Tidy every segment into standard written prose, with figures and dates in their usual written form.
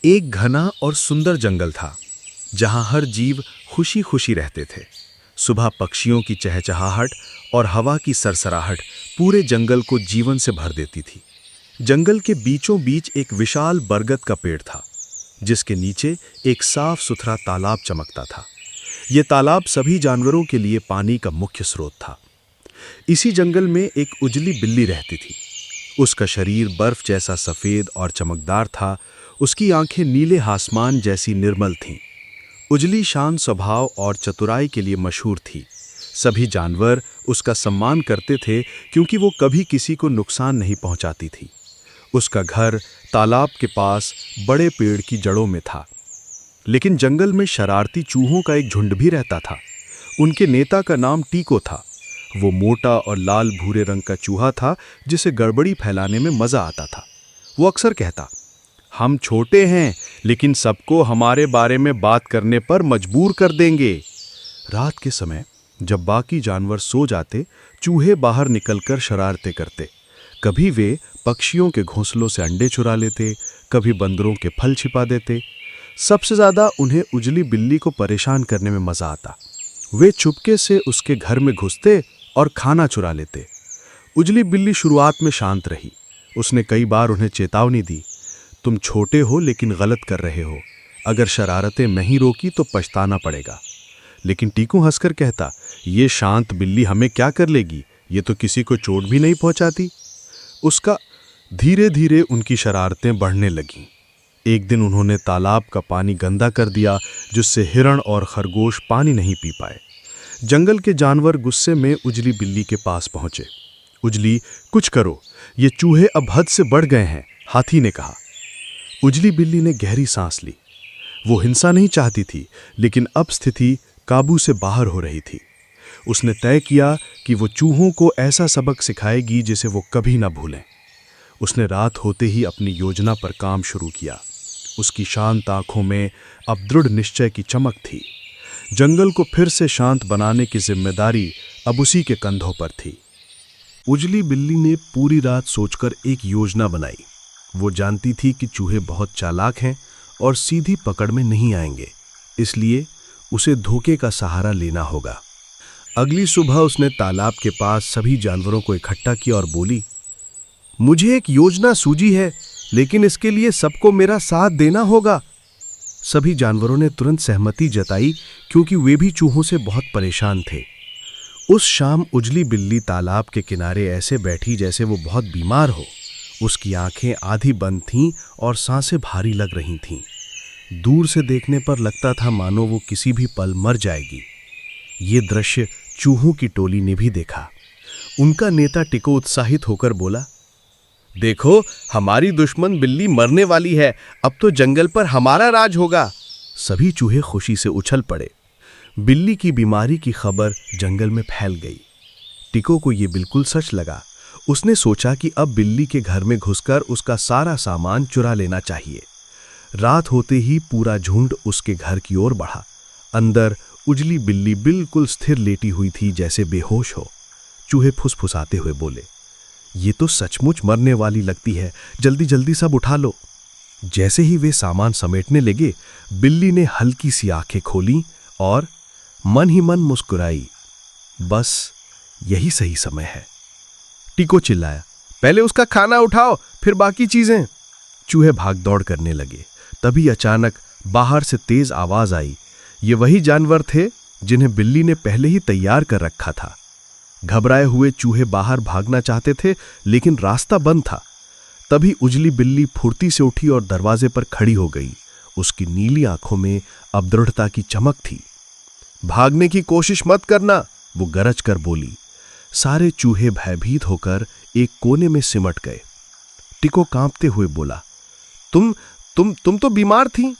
एक घना और सुंदर जंगल था जहां हर जीव खुशी खुशी रहते थे। सुबह पक्षियों की चहचहाहट और हवा की सरसराहट पूरे जंगल को जीवन से भर देती थी। जंगल के बीचों बीच एक विशाल बरगद का पेड़ था जिसके नीचे एक साफ सुथरा तालाब चमकता था। यह तालाब सभी जानवरों के लिए पानी का मुख्य स्रोत था। इसी जंगल में एक उजली बिल्ली रहती थी। उसका शरीर बर्फ जैसा सफेद और चमकदार था। उसकी आंखें नीले आसमान जैसी निर्मल थीं। उजली शांत स्वभाव और चतुराई के लिए मशहूर थी। सभी जानवर उसका सम्मान करते थे क्योंकि वो कभी किसी को नुकसान नहीं पहुंचाती थी। उसका घर तालाब के पास बड़े पेड़ की जड़ों में था। लेकिन जंगल में शरारती चूहों का एक झुंड भी रहता था। उनके नेता का नाम टीको था। वो मोटा और लाल भूरे रंग का चूहा था जिसे गड़बड़ी फैलाने में मजा आता था। वो अक्सर कहता, हम छोटे हैं लेकिन सबको हमारे बारे में बात करने पर मजबूर कर देंगे। रात के समय जब बाकी जानवर सो जाते, चूहे बाहर निकलकर शरारतें करते। कभी वे पक्षियों के घोंसलों से अंडे चुरा लेते, कभी बंदरों के फल छिपा देते। सबसे ज्यादा उन्हें उजली बिल्ली को परेशान करने में मजा आता। वे चुपके से उसके घर में घुसते और खाना चुरा लेते। उजली बिल्ली शुरुआत में शांत रही। उसने कई बार उन्हें चेतावनी दी, तुम छोटे हो लेकिन गलत कर रहे हो। अगर शरारतें नहीं रोकी तो पछताना पड़ेगा। लेकिन टीकू हंसकर कहता, ये शांत बिल्ली हमें क्या कर लेगी, ये तो किसी को चोट भी नहीं पहुंचाती। उसका धीरे धीरे उनकी शरारतें बढ़ने लगीं। एक दिन उन्होंने तालाब का पानी गंदा कर दिया जिससे हिरण और खरगोश पानी नहीं पी पाए। जंगल के जानवर गुस्से में उजली बिल्ली के पास पहुंचे। उजली, कुछ करो, ये चूहे अब हद से बढ़ गए हैं, हाथी ने कहा। उजली बिल्ली ने गहरी सांस ली। वो हिंसा नहीं चाहती थी लेकिन अब स्थिति काबू से बाहर हो रही थी। उसने तय किया कि वो चूहों को ऐसा सबक सिखाएगी जिसे वो कभी ना भूलें। उसने रात होते ही अपनी योजना पर काम शुरू किया। उसकी शांत आंखों में अब दृढ़ निश्चय की चमक थी। जंगल को फिर से शांत बनाने की जिम्मेदारी अब उसी के कंधों पर थी। उजली बिल्ली ने पूरी रात सोचकर एक योजना बनाई। वो जानती थी कि चूहे बहुत चालाक हैं और सीधी पकड़ में नहीं आएंगे, इसलिए उसे धोखे का सहारा लेना होगा। अगली सुबह उसने तालाब के पास सभी जानवरों को इकट्ठा किया और बोली, मुझे एक योजना सूझी है, लेकिन इसके लिए सबको मेरा साथ देना होगा। सभी जानवरों ने तुरंत सहमति जताई क्योंकि वे भी चूहों से बहुत परेशान थे। उस शाम उजली बिल्ली तालाब के किनारे ऐसे बैठी जैसे वो बहुत बीमार हो। उसकी आंखें आधी बंद थीं और सांसें भारी लग रही थीं। दूर से देखने पर लगता था मानो वो किसी भी पल मर जाएगी। ये दृश्य चूहों की टोली ने भी देखा। उनका नेता टिको उत्साहित होकर बोला, देखो, हमारी दुश्मन बिल्ली मरने वाली है, अब तो जंगल पर हमारा राज होगा। सभी चूहे खुशी से उछल पड़े। बिल्ली की बीमारी की खबर जंगल में फैल गई। टिको को यह बिल्कुल सच लगा। उसने सोचा कि अब बिल्ली के घर में घुसकर उसका सारा सामान चुरा लेना चाहिए। रात होते ही पूरा झुंड उसके घर की ओर बढ़ा। अंदर उजली बिल्ली बिल्कुल स्थिर लेटी हुई थी, जैसे बेहोश हो। चूहे फुसफुसाते हुए बोले, ये तो सचमुच मरने वाली लगती है, जल्दी जल्दी सब उठा लो। जैसे ही वे सामान समेटने लगे, बिल्ली ने हल्की सी आंखें खोली और मन ही मन मुस्कुराई। बस यही सही समय है। टिको चिल्लाया, पहले उसका खाना उठाओ, फिर बाकी चीजें। चूहे भाग दौड़ करने लगे। तभी अचानक बाहर से तेज आवाज आई। ये वही जानवर थे जिन्हें बिल्ली ने पहले ही तैयार कर रखा था। घबराए हुए चूहे बाहर भागना चाहते थे लेकिन रास्ता बंद था। तभी उजली बिल्ली फुर्ती से उठी और दरवाजे पर खड़ी हो गई। उसकी नीली आंखों में अब दृढ़ता की चमक थी। भागने की कोशिश मत करना, वो गरज कर बोली। सारे चूहे भयभीत होकर एक कोने में सिमट गए। टिको कांपते हुए बोला, तुम तो बीमार थी।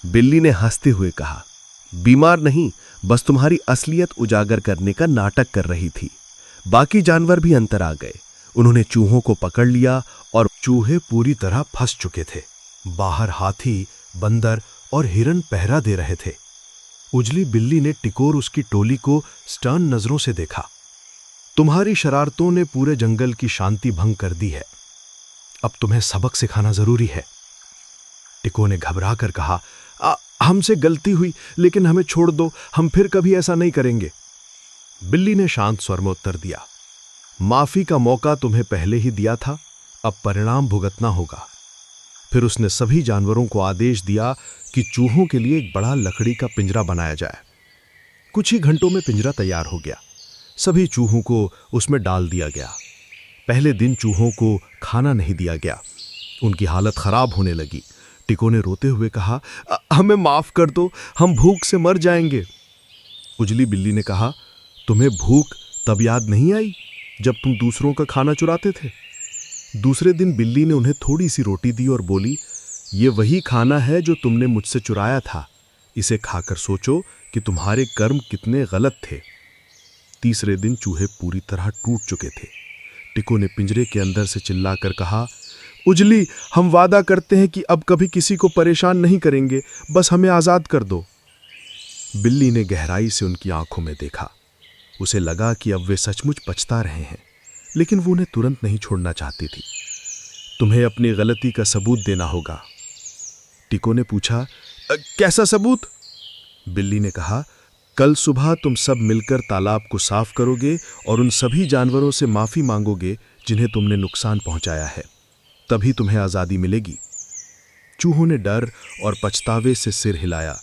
बिल्ली ने हंसते हुए कहा, बीमार नहीं, बस तुम्हारी असलियत उजागर करने का नाटक कर रही थी। बाकी जानवर भी अंतर आ गए। उन्होंने चूहों को पकड़ लिया और चूहे पूरी तरह फंस चुके थे। बाहर हाथी, बंदर और हिरन पहरा दे रहे थे। उजली बिल्ली ने टिको और उसकी टोली को स्टर्न नजरों से देखा। तुम्हारी शरारतों ने पूरे जंगल की शांति भंग कर दी है। अब तुम्हें सबक सिखाना जरूरी है। टिको ने घबरा कर कहा, हमसे गलती हुई, लेकिन हमें छोड़ दो, हम फिर कभी ऐसा नहीं करेंगे। बिल्ली ने शांत स्वर में उत्तर दिया, माफी का मौका तुम्हें पहले ही दिया था, अब परिणाम भुगतना होगा। फिर उसने सभी जानवरों को आदेश दिया कि चूहों के लिए एक बड़ा लकड़ी का पिंजरा बनाया जाए। कुछ ही घंटों में पिंजरा तैयार हो गया। सभी चूहों को उसमें डाल दिया गया। पहले दिन चूहों को खाना नहीं दिया गया। उनकी हालत खराब होने लगी। टिको ने रोते हुए कहा, हमें माफ कर दो, हम भूख से मर जाएंगे। उजली बिल्ली ने कहा, तुम्हें भूख तब याद नहीं आई जब तुम दूसरों का खाना चुराते थे? दूसरे दिन बिल्ली ने उन्हें थोड़ी सी रोटी दी और बोली, ये वही खाना है जो तुमने मुझसे चुराया था। इसे खाकर सोचो कि तुम्हारे कर्म कितने गलत थे। तीसरे दिन चूहे पूरी तरह टूट चुके थे। टिको ने पिंजरे के अंदर से चिल्लाकर कहा, उजली, हम वादा करते हैं कि अब कभी किसी को परेशान नहीं करेंगे, बस हमें आजाद कर दो। बिल्ली ने गहराई से उनकी आंखों में देखा। उसे लगा कि अब वे सचमुच पछता रहे हैं, लेकिन वो उन्हें तुरंत नहीं छोड़ना चाहती थी। तुम्हें अपनी गलती का सबूत देना होगा। टिको ने पूछा, कैसा सबूत? बिल्ली ने कहा, कल सुबह तुम सब मिलकर तालाब को साफ करोगे और उन सभी जानवरों से माफी मांगोगे जिन्हें तुमने नुकसान पहुंचाया है, तभी तुम्हें आजादी मिलेगी। चूहों ने डर और पछतावे से सिर हिलाया।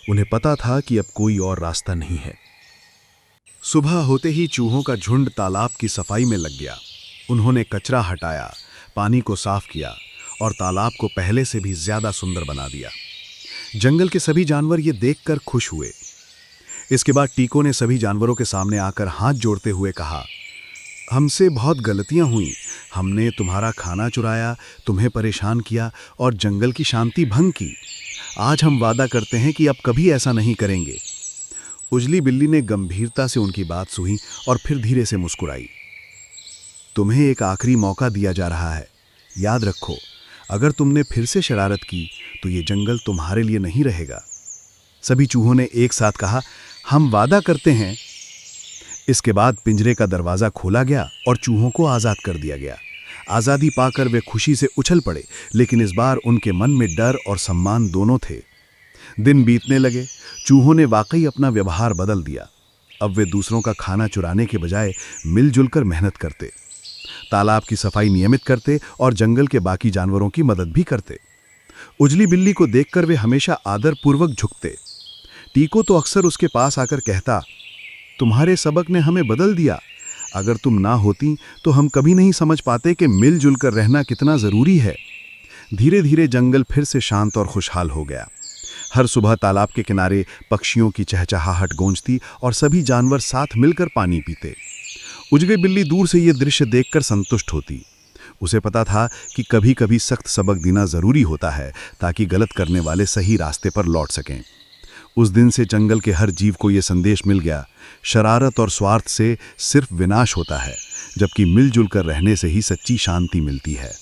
उन्हें पता था कि अब कोई और रास्ता नहीं है। सुबह होते ही चूहों का झुंड तालाब की सफाई में लग गया। उन्होंने कचरा हटाया, पानी को साफ किया और तालाब को पहले से भी ज्यादा सुंदर बना दिया। जंगल के सभी जानवर ये देखकर खुश हुए। इसके बाद टीको ने सभी जानवरों के सामने आकर हाथ जोड़ते हुए कहा, हमसे बहुत गलतियां हुई। हमने तुम्हारा खाना चुराया, तुम्हें परेशान किया और जंगल की शांति भंग की। आज हम वादा करते हैं कि अब कभी ऐसा नहीं करेंगे। उजली बिल्ली ने गंभीरता से उनकी बात सुनी और फिर धीरे से मुस्कुराई। तुम्हें एक आखिरी मौका दिया जा रहा है। याद रखो, अगर तुमने फिर से शरारत की तो ये जंगल तुम्हारे लिए नहीं रहेगा। सभी चूहों ने एक साथ कहा, हम वादा करते हैं। इसके बाद पिंजरे का दरवाजा खोला गया और चूहों को आजाद कर दिया गया। आजादी पाकर वे खुशी से उछल पड़े, लेकिन इस बार उनके मन में डर और सम्मान दोनों थे। दिन बीतने लगे। चूहों ने वाकई अपना व्यवहार बदल दिया। अब वे दूसरों का खाना चुराने के बजाय मिलजुल कर मेहनत करते, तालाब की सफाई नियमित करते और जंगल के बाकी जानवरों की मदद भी करते। उजली बिल्ली को देखकर वे हमेशा आदरपूर्वक झुकते। टीको तो अक्सर उसके पास आकर कहता, तुम्हारे सबक ने हमें बदल दिया। अगर तुम ना होती तो हम कभी नहीं समझ पाते कि मिलजुल कर रहना कितना जरूरी है। धीरे धीरे जंगल फिर से शांत और खुशहाल हो गया। हर सुबह तालाब के किनारे पक्षियों की चहचहाहट गूंजती और सभी जानवर साथ मिलकर पानी पीते। उजली बिल्ली दूर से ये दृश्य देखकर संतुष्ट होती। उसे पता था कि कभी कभी सख्त सबक देना जरूरी होता है ताकि गलत करने वाले सही रास्ते पर लौट सकें। उस दिन से जंगल के हर जीव को यह संदेश मिल गया, शरारत और स्वार्थ से सिर्फ विनाश होता है, जबकि मिलजुल कर रहने से ही सच्ची शांति मिलती है।